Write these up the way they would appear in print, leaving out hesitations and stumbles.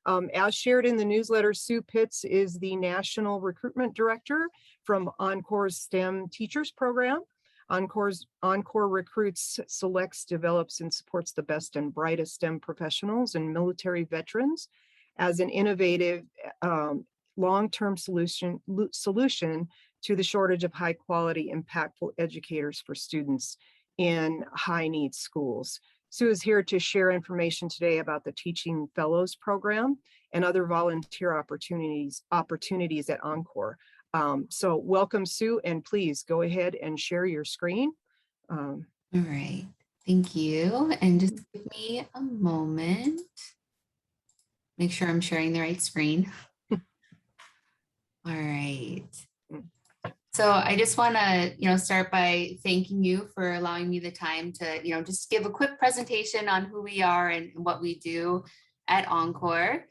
As shared in the newsletter, Sue Pitts is the National Recruitment Director from EnCorps STEM Teachers Program. EnCorps recruits, selects, develops, and supports the best and brightest STEM professionals and military veterans as an innovative long-term solution to the shortage of high-quality, impactful educators for students in high-need schools. Sue is here to share information today about the Teaching Fellows Program and other volunteer opportunities at EnCorps. So welcome, Sue, and please go ahead and share your screen. All right, thank you. And just give me a moment. Make sure I'm sharing the right screen. All right. So I just want to, start by thanking you for allowing me the time to, just give a quick presentation on who we are and what we do at EnCorps.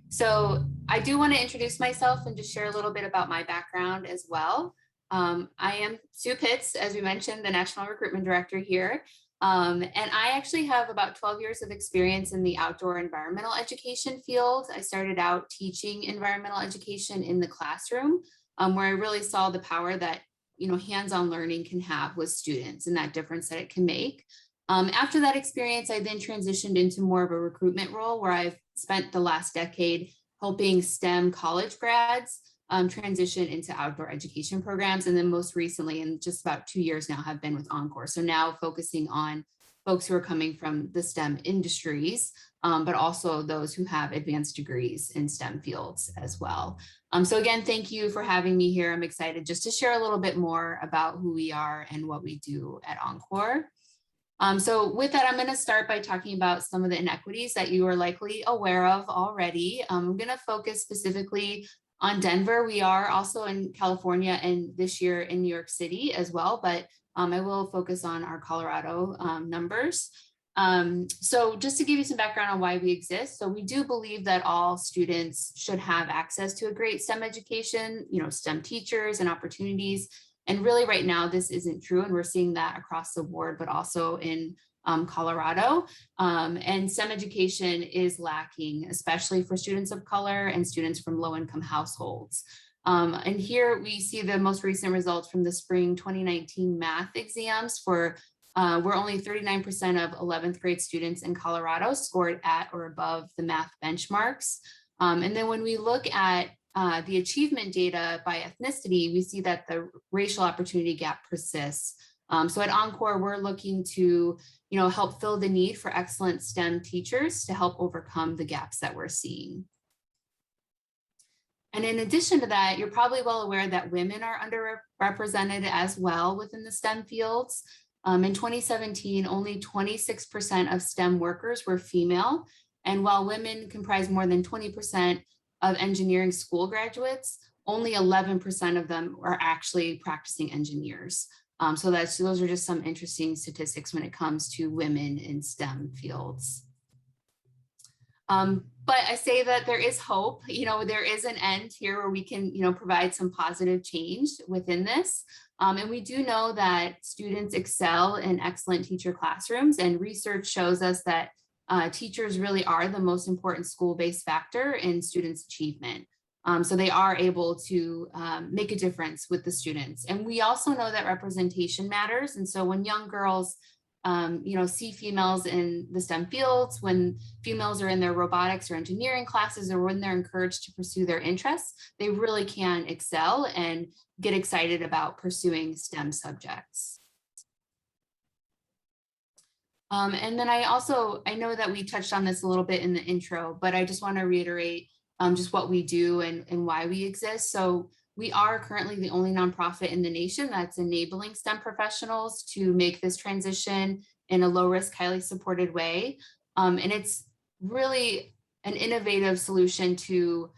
So I do want to introduce myself and just share a little bit about my background as well. I am Sue Pitts, as we mentioned, the National Recruitment Director here. And I actually have about 12 years of experience in the outdoor environmental education field. I started out teaching environmental education in the classroom, where I really saw the power that, hands-on learning can have with students and that difference that it can make. After that experience, I then transitioned into more of a recruitment role where I've spent the last decade helping STEM college grads transition into outdoor education programs. And then most recently, in just about 2 years now, have been with EnCorps. So now focusing on folks who are coming from the STEM industries, but also those who have advanced degrees in STEM fields as well. So again, thank you for having me here. I'm excited just to share a little bit more about who we are and what we do at EnCorps. So with that, I'm going to start by talking about some of the inequities that you are likely aware of already. I'm going to focus specifically on Denver. We are also in California and this year in New York City as well, but I will focus on our Colorado numbers. So just to give you some background on why we exist. So we do believe that all students should have access to a great STEM education, STEM teachers and opportunities. And really right now, this isn't true. And we're seeing that across the board, but also in Colorado. And STEM education is lacking, especially for students of color and students from low-income households. And here we see the most recent results from the spring 2019 math exams for where only 39% of 11th grade students in Colorado scored at or above the math benchmarks. And then when we look at the achievement data by ethnicity, we see that the racial opportunity gap persists. So at EnCorps, we're looking to, help fill the need for excellent STEM teachers to help overcome the gaps that we're seeing. And in addition to that, you're probably well aware that women are underrepresented as well within the STEM fields. In 2017, only 26% of STEM workers were female. And while women comprise more than 20% of engineering school graduates, only 11% of them are actually practicing engineers. So those are just some interesting statistics when it comes to women in STEM fields. But I say that there is hope, there is an end here where we can, provide some positive change within this. And we do know that students excel in excellent teacher classrooms, and research shows us that teachers really are the most important school-based factor in students' achievement. So they are able to make a difference with the students. And we also know that representation matters. And so when young girls see females in the STEM fields, when females are in their robotics or engineering classes, or when they're encouraged to pursue their interests, they really can excel and get excited about pursuing STEM subjects. And then I know that we touched on this a little bit in the intro, but I just want to reiterate just what we do and why we exist. So we are currently the only nonprofit in the nation that's enabling STEM professionals to make this transition in a low-risk, highly supported way. And it's really an innovative solution to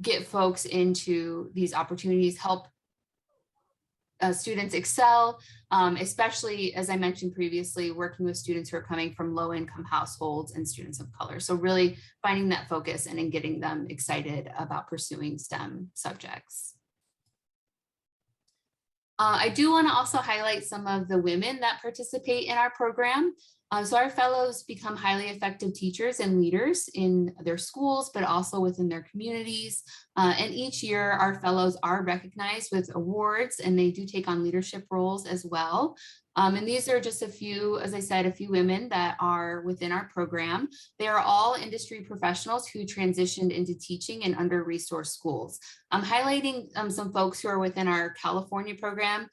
get folks into these opportunities, help students excel, especially, as I mentioned previously, working with students who are coming from low-income households and students of color. So really finding that focus and in getting them excited about pursuing STEM subjects. I do want to also highlight some of the women that participate in our program. So our fellows become highly effective teachers and leaders in their schools, but also within their communities. And each year our fellows are recognized with awards, and they do take on leadership roles as well. And these are just a few, as I said, a few women that are within our program. They are all industry professionals who transitioned into teaching in under-resourced schools. I'm highlighting some folks who are within our California program.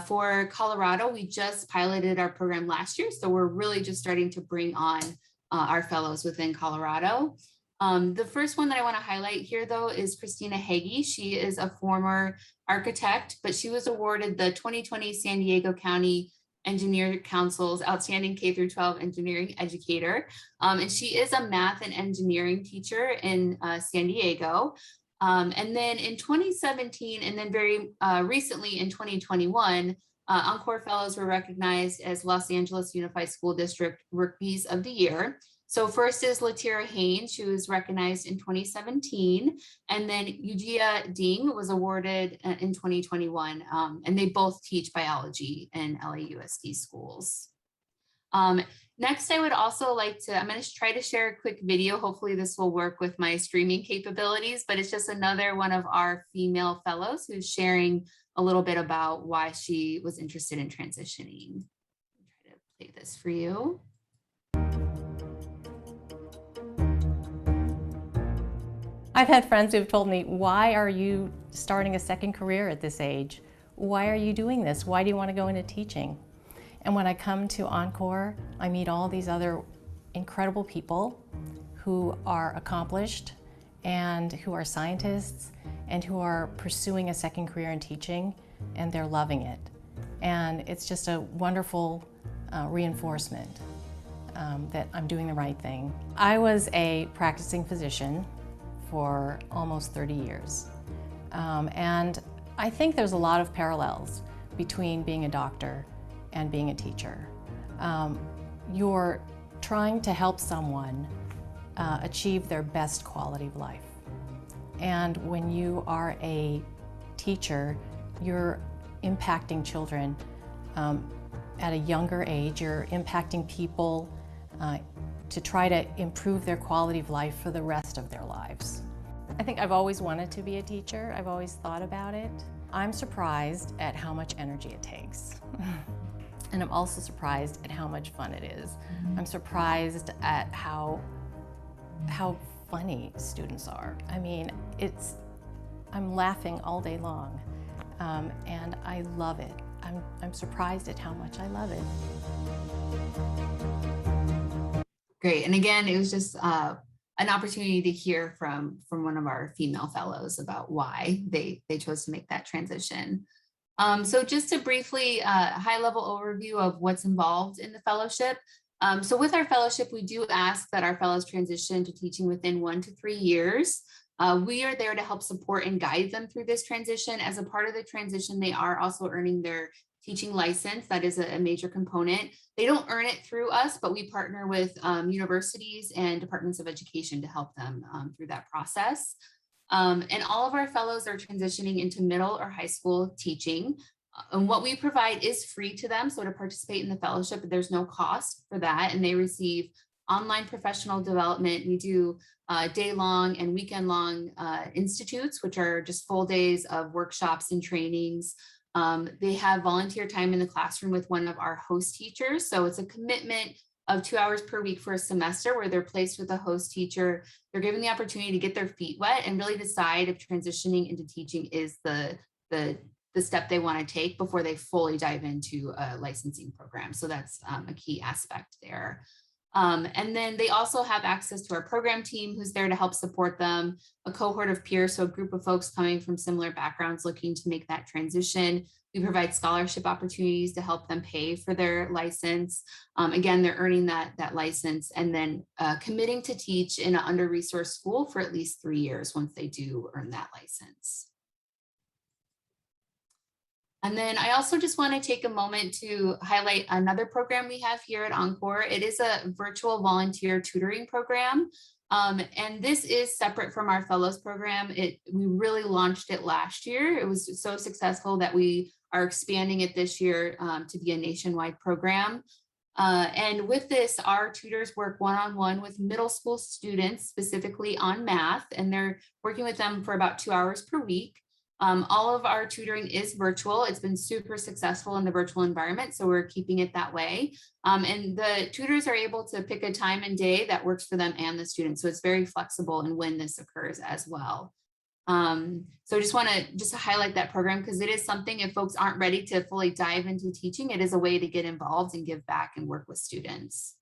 For Colorado, we just piloted our program last year, so we're really just starting to bring on our fellows within Colorado. The first one that I want to highlight here, though, is Christina Hagee. She is a former architect, but she was awarded the 2020 San Diego County Engineer Council's Outstanding K-12 Engineering Educator. And she is a math and engineering teacher in San Diego. And then in 2017, and then very recently in 2021, EnCorps Fellows were recognized as Los Angeles Unified School District Rookies of the Year. So first is Latira Haynes, who was recognized in 2017, and then Eugenia Ding was awarded in 2021, and they both teach biology in LAUSD schools. Next, I would also like to, I'm going to try to share a quick video. Hopefully this will work with my streaming capabilities, but it's just another one of our female fellows who's sharing a little bit about why she was interested in transitioning. I'll try to play this for you. I've had friends who've told me, why are you starting a second career at this age? Why are you doing this? Why do you want to go into teaching? And when I come to EnCorps, I meet all these other incredible people who are accomplished and who are scientists and who are pursuing a second career in teaching, and they're loving it. And it's just a wonderful reinforcement that I'm doing the right thing. I was a practicing physician for almost 30 years. And I think there's a lot of parallels between being a doctor and being a teacher. You're trying to help someone achieve their best quality of life. And when you are a teacher, you're impacting children at a younger age. You're impacting people to try to improve their quality of life for the rest of their lives. I think I've always wanted to be a teacher. I've always thought about it. I'm surprised at how much energy it takes. And I'm also surprised at how much fun it is. I'm surprised at how funny students are. I mean, I'm laughing all day long, and I love it. I'm surprised at how much I love it. Great, and again, it was just an opportunity to hear from one of our female fellows about why they chose to make that transition. So just a briefly high-level overview of what's involved in the fellowship. So with our fellowship, we do ask that our fellows transition to teaching within 1 to 3 years. We are there to help support and guide them through this transition. As a part of the transition, they are also earning their teaching license. That is a major component. They don't earn it through us, but we partner with universities and departments of education to help them through that process. And all of our fellows are transitioning into middle or high school teaching. And what we provide is free to them. So to participate in the fellowship, there's no cost for that. And they receive online professional development. We do day-long and weekend-long institutes, which are just full days of workshops and trainings. They have volunteer time in the classroom with one of our host teachers. So it's a commitment of 2 hours per week for a semester where they're placed with a host teacher. They're given the opportunity to get their feet wet and really decide if transitioning into teaching is the step they want to take before they fully dive into a licensing program. So that's a key aspect there. And then they also have access to our program team who's there to help support them, a cohort of peers, so a group of folks coming from similar backgrounds looking to make that transition. We provide scholarship opportunities to help them pay for their license. Again, they're earning that license and then committing to teach in an under-resourced school for at least 3 years once they do earn that license. And then I also just want to take a moment to highlight another program we have here at EnCorps. It is a virtual volunteer tutoring program. And this is separate from our fellows program. We really launched it last year. It was so successful that we are expanding it this year to be a nationwide program. And with this, our tutors work one-on-one with middle school students, specifically on math, and they're working with them for about 2 hours per week. All of our tutoring is virtual. It's been super successful in the virtual environment, so we're keeping it that way. And the tutors are able to pick a time and day that works for them and the students. So it's very flexible in when this occurs as well. So I just want to highlight that program because it is something, if folks aren't ready to fully dive into teaching, it is a way to get involved and give back and work with students.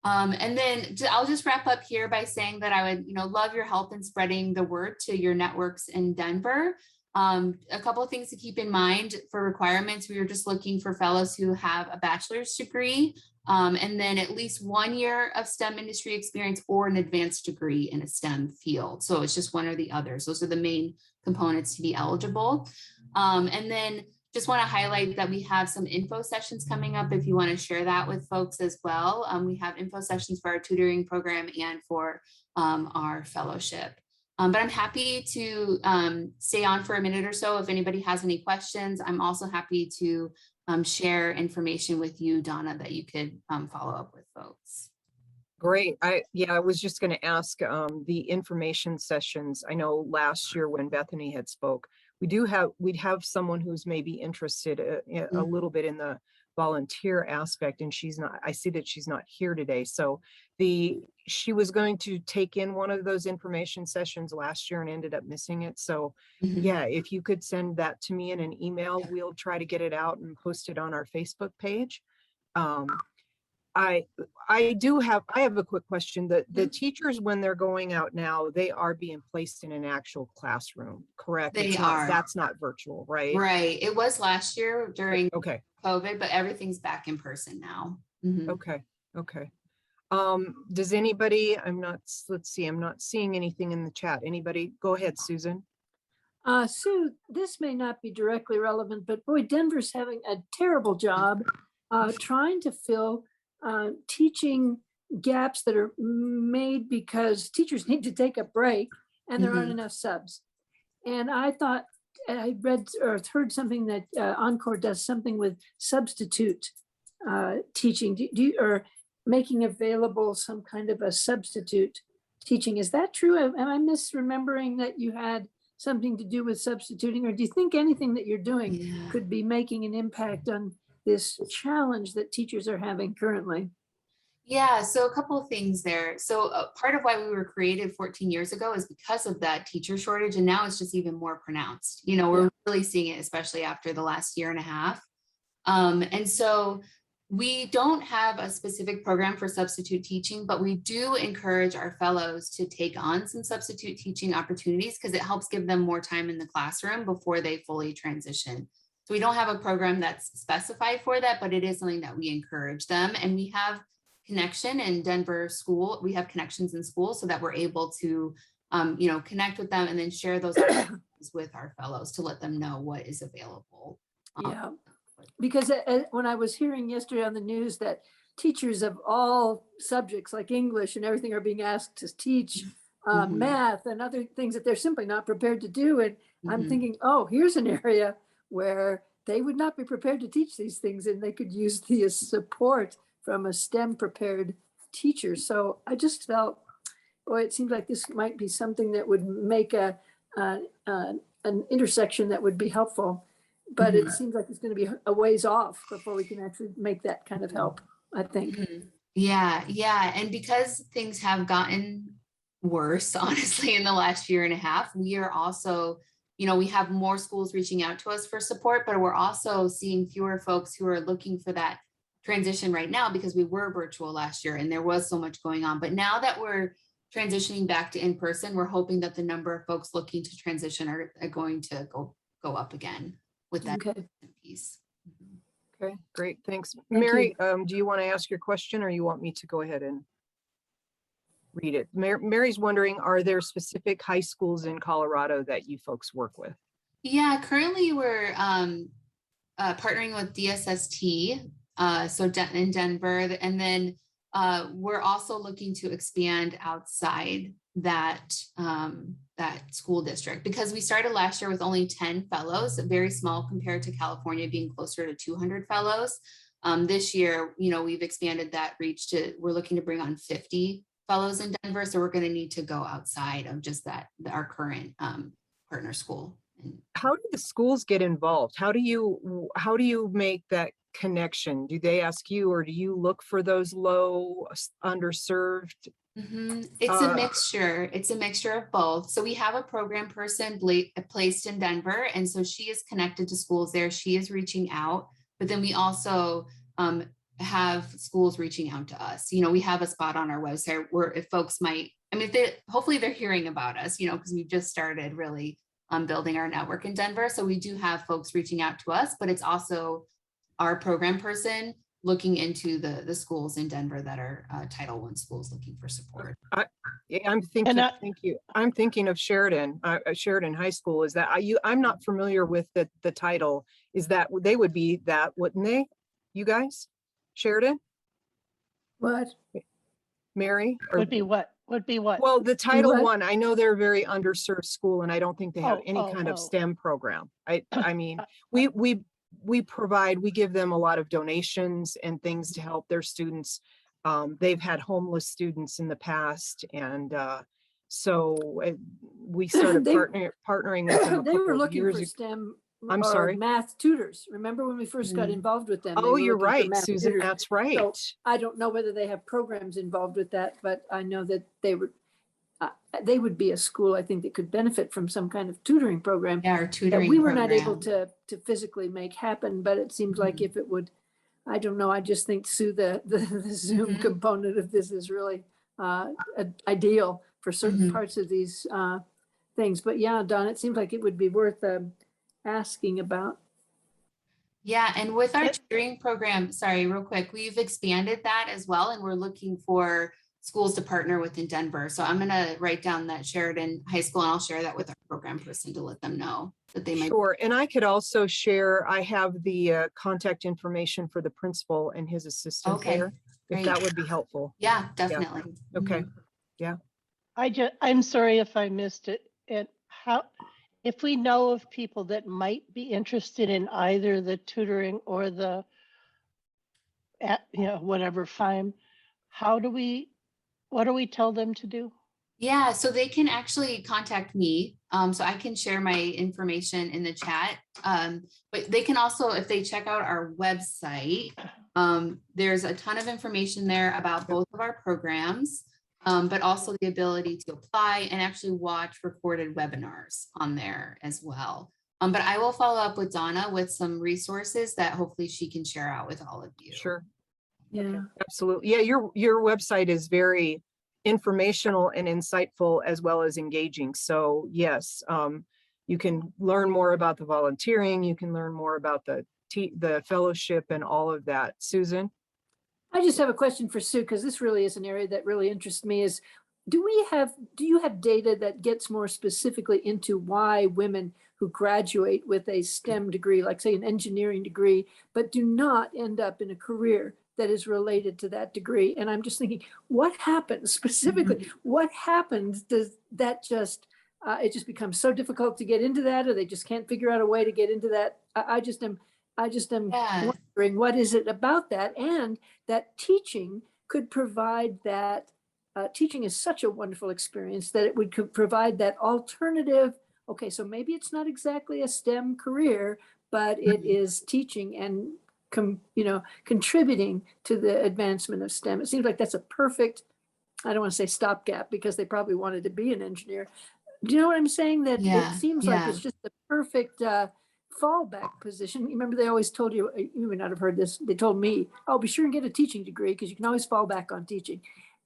And then I'll just wrap up here by saying that I would, love your help in spreading the word to your networks in Denver. A couple of things to keep in mind for requirements. We were just looking for fellows who have a bachelor's degree, and then at least 1 year of STEM industry experience or an advanced degree in a STEM field. So it's just one or the other. Those are the main components to be eligible. And then just want to highlight that we have some info sessions coming up if you want to share that with folks as well. We have info sessions for our tutoring program and for our fellowship. But I'm happy to stay on for a minute or so if anybody has any questions. I'm also happy to share information with you, Donna, that you could follow up with folks. Great. I was just going to ask the information sessions. I know last year when Bethany had spoke, we'd have someone who's maybe interested a little bit in the volunteer aspect, and I see that she's not here today. So she was going to take in one of those information sessions last year and ended up missing it. So yeah, if you could send that to me in an email, we'll try to get it out and post it on our Facebook page. I have a quick question. The teachers, when they're going out now, they are being placed in an actual classroom, correct? They are. That's not virtual, right? Right. It was last year during Okay. COVID, but everything's back in person now. Okay. Okay. Does anybody, let's see, I'm not seeing anything in the chat. Anybody? Go ahead, Susan. Sue, this may not be directly relevant, but boy, Denver's having a terrible job trying to fill teaching gaps that are made because teachers need to take a break and there aren't enough subs. And I thought, I read or heard something that EnCorps does something with substitute teaching, or making available some kind of a substitute teaching. Is that true? Am I misremembering that you had something to do with substituting, or do you think anything that you're doing could be making an impact on this challenge that teachers are having currently? Yeah, so a couple of things there. So part of why we were created 14 years ago is because of that teacher shortage, and now it's just even more pronounced. We're really seeing it, especially after the last year and a half. And so we don't have a specific program for substitute teaching, but we do encourage our fellows to take on some substitute teaching opportunities because it helps give them more time in the classroom before they fully transition. So we don't have a program that's specified for that, but it is something that we encourage them. And we have connection in Denver school. We have connections in school so that we're able to, connect with them and then share those opportunities with our fellows to let them know what is available. Yeah, because when I was hearing yesterday on the news that teachers of all subjects like English and everything are being asked to teach math and other things that they're simply not prepared to do. And I'm thinking, oh, here's an area where they would not be prepared to teach these things and they could use the support from a STEM prepared teacher. So I just felt, boy, it seems like this might be something that would make an intersection that would be helpful. But it seems like it's going to be a ways off before we can actually make that kind of help, I think. Yeah. And because things have gotten worse, honestly, in the last year and a half, we are also, we have more schools reaching out to us for support, but we're also seeing fewer folks who are looking for that transition right now because we were virtual last year and there was so much going on. But now that we're transitioning back to in-person, we're hoping that the number of folks looking to transition are going to go up again with that piece. Okay, great, thanks. Thank Mary, do you want to ask your question or you want me to go ahead and read it? Mary's wondering, are there specific high schools in Colorado that you folks work with? Yeah, currently we're partnering with DSST, so in Denver, and then we're also looking to expand outside that school district because we started last year with only 10 fellows, very small compared to California being closer to 200 fellows. This year, we've expanded that reach to, we're looking to bring on 50 fellows in Denver. So we're going to need to go outside of just our current partner school. How do the schools get involved? How do you make that connection? Do they ask you, or do you look for those low underserved? It's a mixture. It's a mixture of both. So we have a program person placed in Denver, and so she is connected to schools there. She is reaching out, but then we also have schools reaching out to us. We have a spot on our website where if folks might, hopefully they're hearing about us, because we've just started really building our network in Denver. So we do have folks reaching out to us, but it's also our program person looking into the schools in Denver that are Title I schools looking for support. I'm thinking of Sheridan High School. Is that I'm not familiar with the title. Is that they would be that, wouldn't they? You guys, Sheridan? What? Mary? Would be what? Well, the Title I, I know they're a very underserved school, and I don't think they have any kind of oh. STEM program. I mean, we give them a lot of donations and things to help their students. They've had homeless students in the past, and so we started partnering with them. They were looking for STEM. I'm sorry, math tutors. Remember when we first got involved with them? Oh, you're right, Susan. Tutors. That's right. So I don't know whether they have programs involved with that, but I know that they would be a school, I think, that could benefit from some kind of tutoring program. Yeah, our tutoring we were program. not able to physically make happen, but it seems like if it would, I don't know. I just think, Sue, the Zoom component of this is really ideal for certain parts of these things. But yeah, Don, it seems like it would be worth asking about. Yeah, and with our tutoring program, sorry, real quick, we've expanded that as well, and we're looking for schools to partner with in Denver. So I'm going to write down that Sheridan High School, and I'll share that with our program person to let them know that they might. Sure, and I could also share, I have the contact information for the principal and his assistant there, if that would be helpful. Yeah, definitely. Yeah. Okay, yeah. I'm sorry if I missed it. And if we know of people that might be interested in either the tutoring or the, whatever FIME, what do we tell them to do? Yeah, so they can actually contact me. So I can share my information in the chat. But they can also, if they check out our website, there's a ton of information there about both of our programs. But also the ability to apply and actually watch recorded webinars on there as well. But I will follow up with Donna with some resources that hopefully she can share out with all of you. Sure. Yeah, absolutely. Yeah, your website is very informational and insightful as well as engaging. So yes, you can learn more about the volunteering. You can learn more about the fellowship and all of that. Susan? I just have a question for Sue, because this really is an area that really interests me. Is do you have data that gets more specifically into why women who graduate with a STEM degree, like say an engineering degree, but do not end up in a career that is related to that degree? And I'm just thinking, what happens specifically? What happens? Does that just it just becomes so difficult to get into that, or they just can't figure out a way to get into that? I just am wondering, what is it about that? And that teaching could provide that, teaching is such a wonderful experience that it could provide that alternative. Okay, so maybe it's not exactly a STEM career, but it is teaching and contributing to the advancement of STEM. It seems like that's a perfect, I don't want to say stopgap, because they probably wanted to be an engineer. Do you know what I'm saying? That it seems like it's just the perfect fallback position. You remember they always told you, you may not have heard this, they told me, oh, be sure and get a teaching degree because you can always fall back on teaching.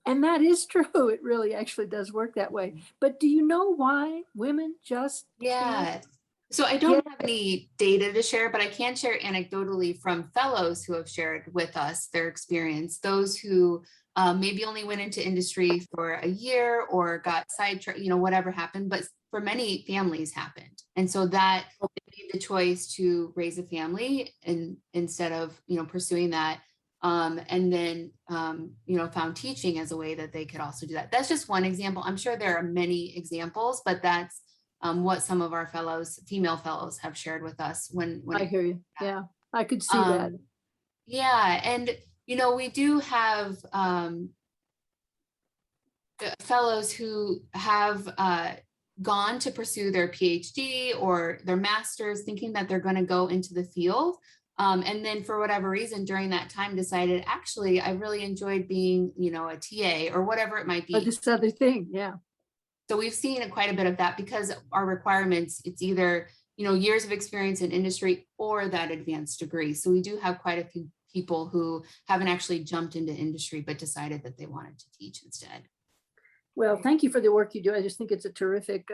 And that is true. It really actually does work that way. But do you know why women just can't? So I don't have any data to share, but I can share anecdotally from fellows who have shared with us their experience. Those who maybe only went into industry for a year or got sidetracked, whatever happened, but for many, families happened. And so that they made the choice to raise a family and instead of, pursuing that. And then, found teaching as a way that they could also do that. That's just one example. I'm sure there are many examples, but that's what some of our fellows, female fellows, have shared with us when I hear you. Yeah, I could see that. Yeah, and we do have fellows who have gone to pursue their PhD or their master's, thinking that they're going to go into the field. And then for whatever reason during that time decided, actually, I really enjoyed being, a TA or whatever it might Or be. this other thing, yeah. So we've seen quite a bit of that because our requirements, it's either, years of experience in industry or that advanced degree. So we do have quite a few people who haven't actually jumped into industry, but decided that they wanted to teach instead. Well, thank you for the work you do. I just think it's a terrific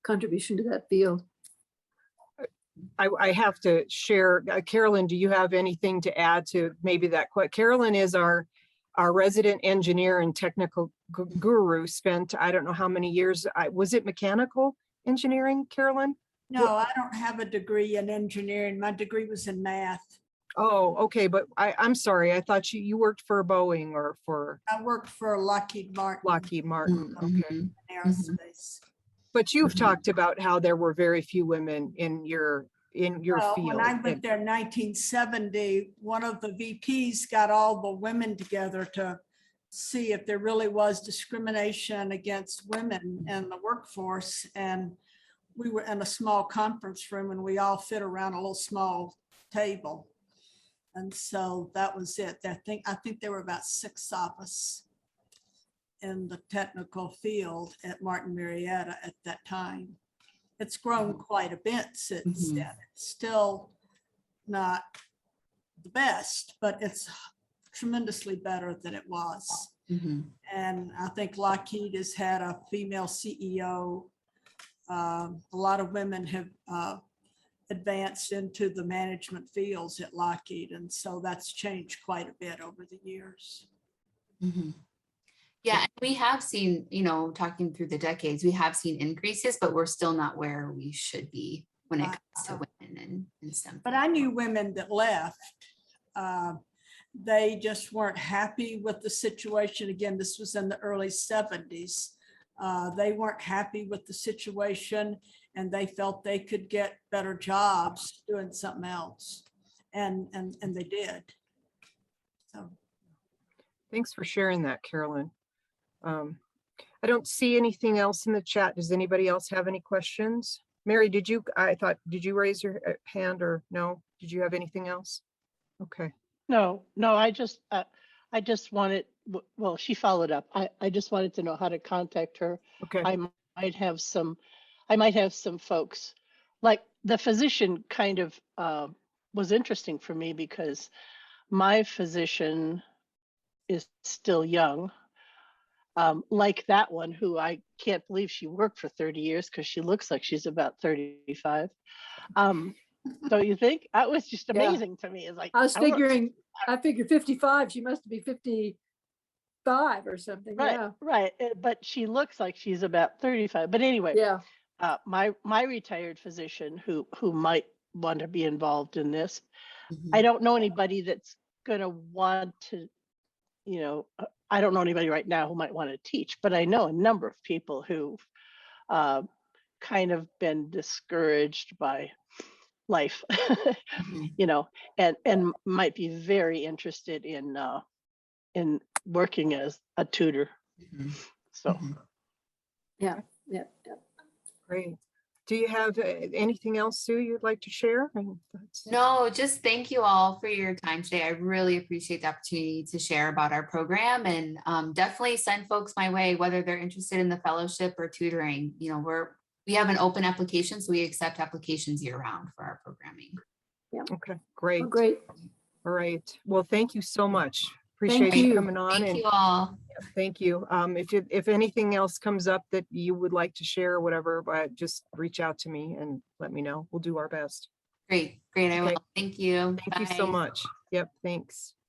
contribution to that field. I have to share, Carolyn, do you have anything to add to maybe that? Carolyn is our resident engineer and technical guru, spent, I don't know how many years, was it mechanical engineering, Carolyn? No, I don't have a degree in engineering. My degree was in math. Oh, okay, but I'm sorry, I thought you worked for Boeing or for I worked for Lockheed Martin. Lockheed Martin, okay. In aerospace. But you've talked about how there were very few women in your Well, field. when I went there in 1970, one of the VPs got all the women together to see if there really was discrimination against women in the workforce. And we were in a small conference room and we all fit around a little small table. And so that was it. I think there were about 6 of us in the technical field at Martin Marietta at that time. It's grown quite a bit since then. It's still not the best, but it's tremendously better than it was. And I think Lockheed has had a female CEO. A lot of women have advanced into the management fields at Lockheed. And so that's changed quite a bit over the years. Yeah, we have seen, talking through the decades, we have seen increases, but we're still not where we should be when it comes to women and STEM. But I knew women that left. They just weren't happy with the situation. Again, this was in the early 70s. They weren't happy with the situation and they felt they could get better jobs doing something else. And they did. So. Thanks for sharing that, Carolyn. I don't see anything else in the chat. Does anybody else have any questions? Mary, did you raise your hand or no? Did you have anything else? Okay. No, I just wanted, well, she followed up. I just wanted to know how to contact her. Okay. I might have some folks, like the physician kind of was interesting for me because my physician is still young. Like that one who I can't believe she worked for 30 years because she looks like she's about 35. Don't you think? That was just amazing to me. It's like I figured 55, she must be 55 or something. Right, Yeah. right. But she looks like she's about 35. But anyway, Yeah. My retired physician who might want to be involved in this, I don't know anybody that's gonna want to, I don't know anybody right now who might want to teach, but I know a number of people who've kind of been discouraged by life, and might be very interested in working as a tutor. So, Yeah. Great. Do you have anything else, Sue, you'd like to share? No, just thank you all for your time today. I really appreciate the opportunity to share about our program and definitely send folks my way, whether they're interested in the fellowship or tutoring. We have an open application, so we accept applications year round for our programming. Yeah. Okay, great. Oh, great. All right. Well, thank you so much. Appreciate you. you coming on. Thank you all. Thank you. If anything else comes up that you would like to share or whatever, but just reach out to me and let me know. We'll do our best. Great. I will. Thank you. Thank you so much. Yep. Thanks.